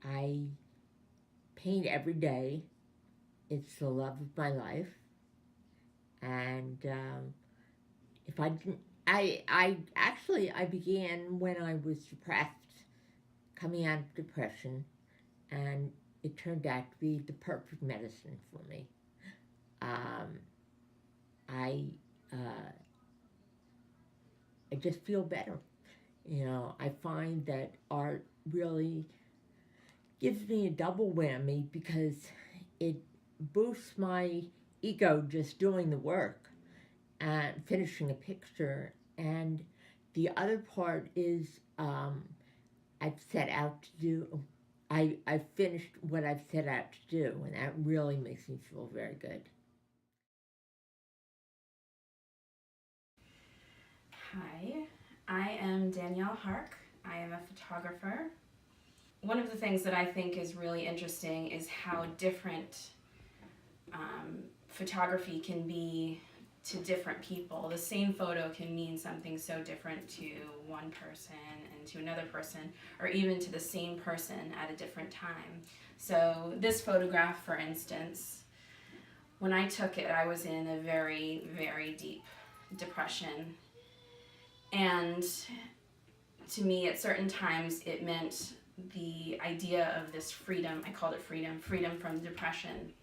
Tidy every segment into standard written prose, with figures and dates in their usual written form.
I paint every day. It's the love of my life. And if I didn't, I began when I was depressed, coming out of depression, and it turned out to be the perfect medicine for me. Um, I uh, I just feel better. I find that art really gives me a double whammy because it boosts my ego just doing the work and finishing a picture. And the other part is I've set out to do. I finished what I've set out to do, and that really makes me feel very good. Hi, I am Danielle Hark. I am a photographer. One of the things that I think is really interesting is how different photography can be to different people. The same photo can mean something so different to one person and to another person, or even to the same person at a different time. So, this photograph, for instance, when I took it, I was in a very, very deep depression. And to me, at certain times, it meant the idea of this freedom. I called it freedom from depression.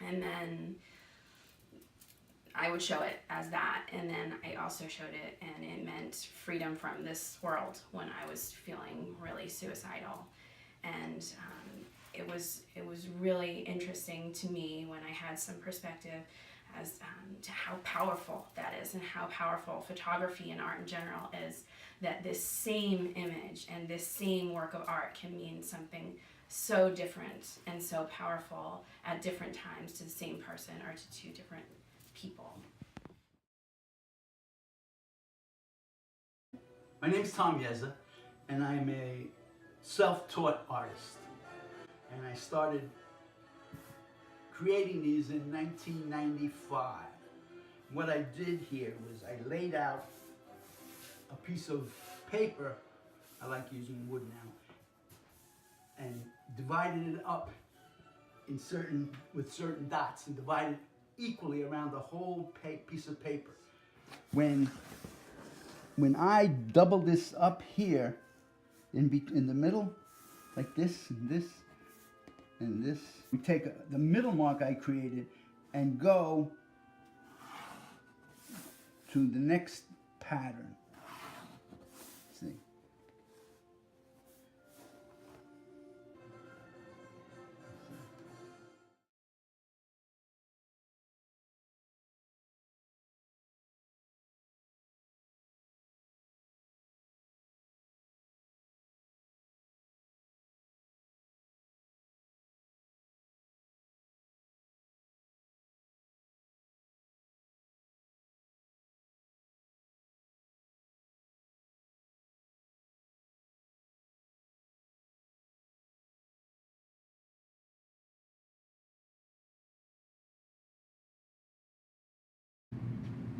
And then I would show it as that, and then I also showed it, and it meant freedom from this world when I was feeling really suicidal. And it was really interesting to me when I had some perspective as to how powerful that is, and how powerful photography and art in general is. That this same image and this same work of art can mean something so different and so powerful at different times to the same person or to two different people. My name's Tom Yeza, and I'm a self-taught artist. And I started creating these in 1995. What I did here was I laid out a piece of paper, I like using wood now, and divided it up with certain dots, and divided equally around the whole piece of paper. When I double this up here in the middle, like this and this and this, we take the middle mark I created and go to the next pattern. See?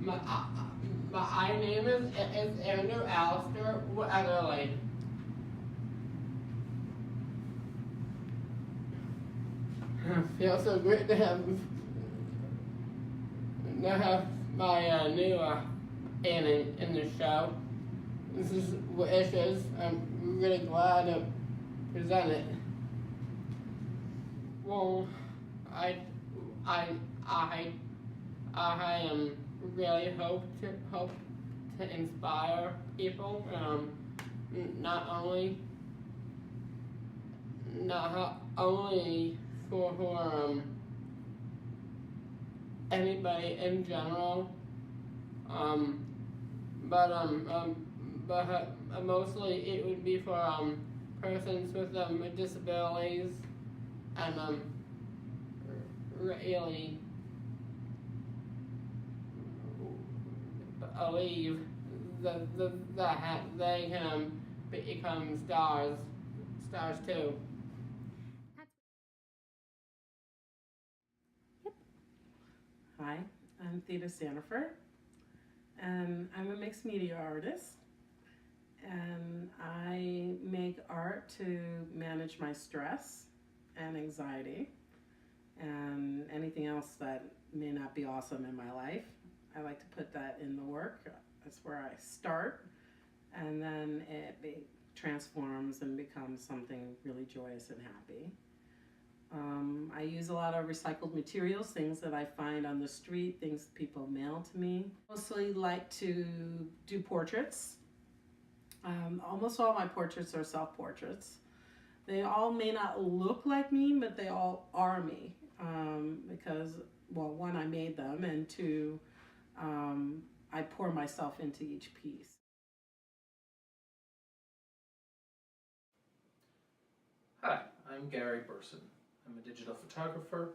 My, uh, my name is Andrew Alistair Weatherly. It feels so great to have my new in the show. This is Wishes. I'm really glad to present it. Well, I I I really hope to inspire people. Not only not only for anybody in general, um, but mostly it would be for persons with disabilities, and really believe that they can become stars too. Hi, I'm Theda Sandifer, and I'm a mixed media artist. and I make art to manage my stress and anxiety and anything else that may not be awesome in my life. I like to put that in the work. That's where I start, and then transforms and becomes something really joyous and happy. I use a lot of recycled materials, things that I find on the street, things people mail to me. Mostly like to do portraits. Almost all my portraits are self-portraits. They all may not look like me, but they all are me. Because, well, one, I made them, and two, I pour myself into each piece. Hi, I'm Gary Burson. I'm a digital photographer,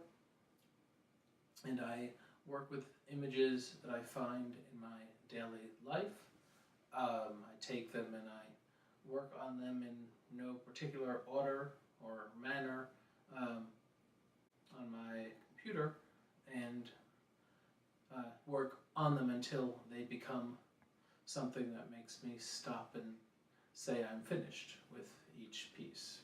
and I work with images that I find in my daily life. I take them and I work on them in no particular order or manner on my computer, and work on them until they become something that makes me stop and say I'm finished with each piece.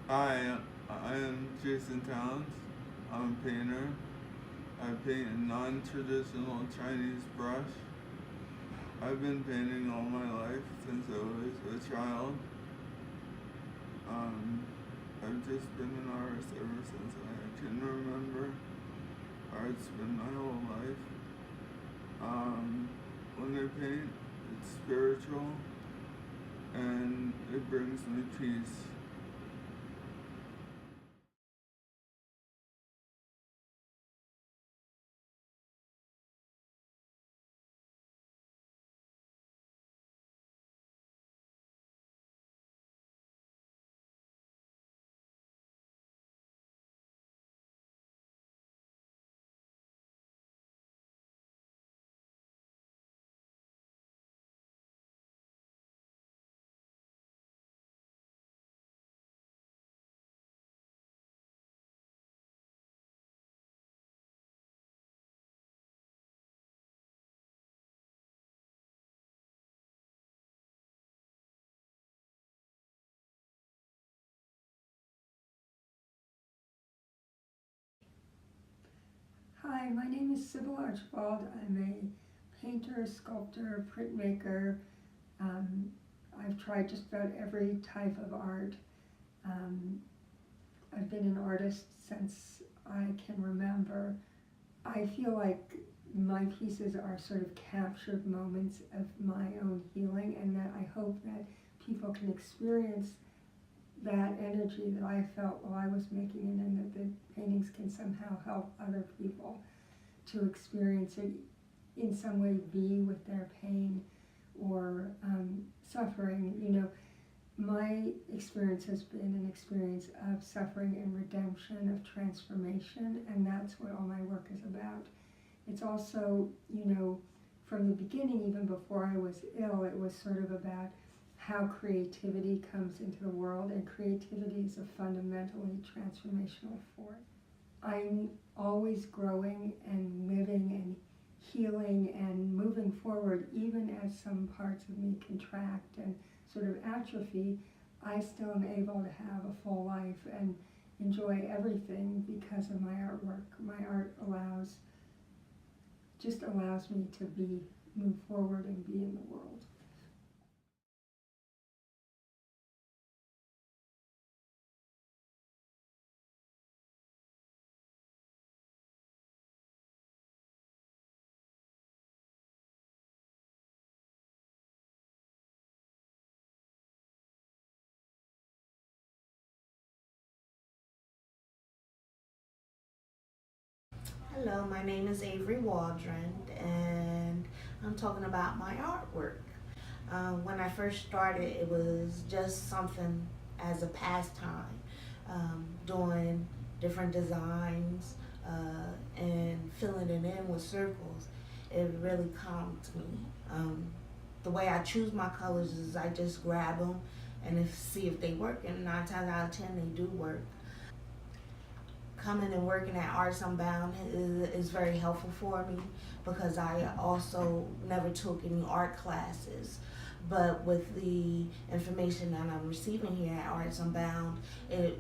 Hi, I am Jason Towns. I'm a painter. I paint in non-traditional Chinese brush. I've been painting all my life since I was a child. I've just been an artist ever since I can remember. Art's been my whole life. When I paint, it's spiritual and it brings me peace. Hi, my name is Sybil Archibald. I'm a painter, sculptor, printmaker. I've tried just about every type of art. I've been an artist since I can remember. I feel like my pieces are sort of captured moments of my own healing, and that I hope that people can experience that energy that I felt while I was making it, and that the paintings can somehow help other people to experience it in some way, be with their pain or suffering. You know, my experience has been an experience of suffering and redemption, of transformation, and that's what all my work is about. It's also, you know, from the beginning, even before I was ill, it was sort of about how creativity comes into the world, and creativity is a fundamentally transformational force. I'm always growing and living and healing and moving forward, even as some parts of me contract and sort of atrophy. I still am able to have a full life and enjoy everything because of my artwork. My art just allows me to move forward and be in the world. Hello, my name is Avery Waldron, and I'm talking about my artwork. When I first started, it was just something as a pastime, doing different designs and filling it in with circles. It really calmed me. The way I choose my colors is I just grab them and see if they work, and 9 times out of 10 they do work. Coming and working at Arts Unbound is very helpful for me because I also never took any art classes. But with the information that I'm receiving here at Arts Unbound, it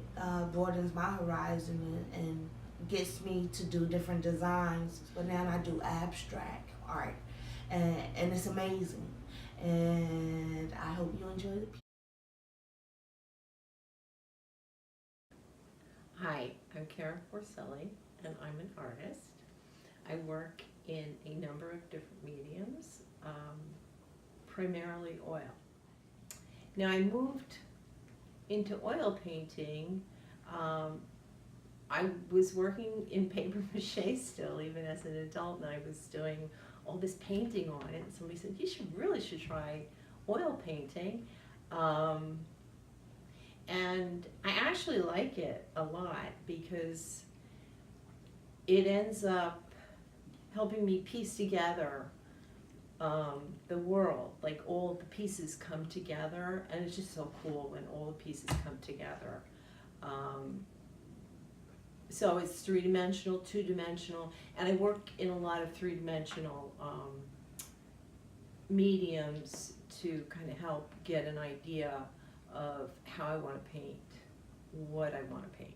broadens my horizon and gets me to do different designs. But now I do abstract art, and it's amazing. And I hope you enjoy the. Hi, I'm Karen Porcelli, and I'm an artist. I work in a number of different mediums, primarily oil. Now, I moved into oil painting. I was working in paper mache still, even as an adult, and I was doing all this painting on it. And somebody said, "You really should try oil painting." And I actually like it a lot because it ends up helping me piece together the world. Like all the pieces come together, and it's just so cool when all the pieces come together. So it's three-dimensional, two-dimensional, and I work in a lot of three-dimensional mediums to kind of help get an idea of how I want to paint, what I want to paint.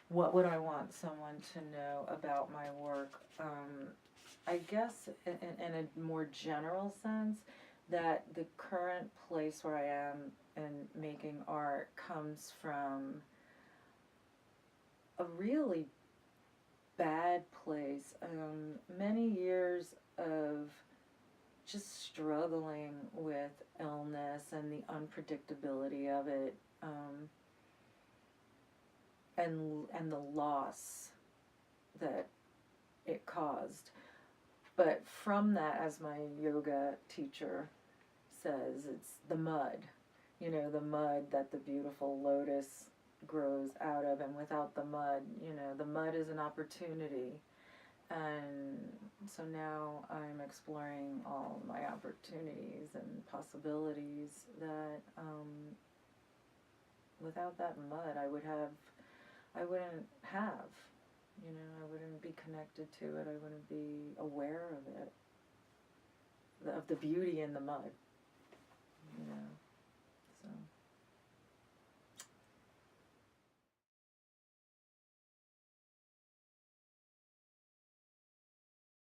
What would I want someone to know about my work? I guess in a more general sense, that the current place where I am in making art comes from a really bad place. Many years of just struggling with illness and the unpredictability of it. And the loss that it caused. But from that, as my yoga teacher says, it's the mud. You know, the mud that the beautiful lotus grows out of. And without the mud, you know, the mud is an opportunity. And so now I'm exploring all my opportunities and possibilities that without that mud I wouldn't have, you know, I wouldn't be connected to it, I wouldn't be aware of it, of the beauty in the mud, you know.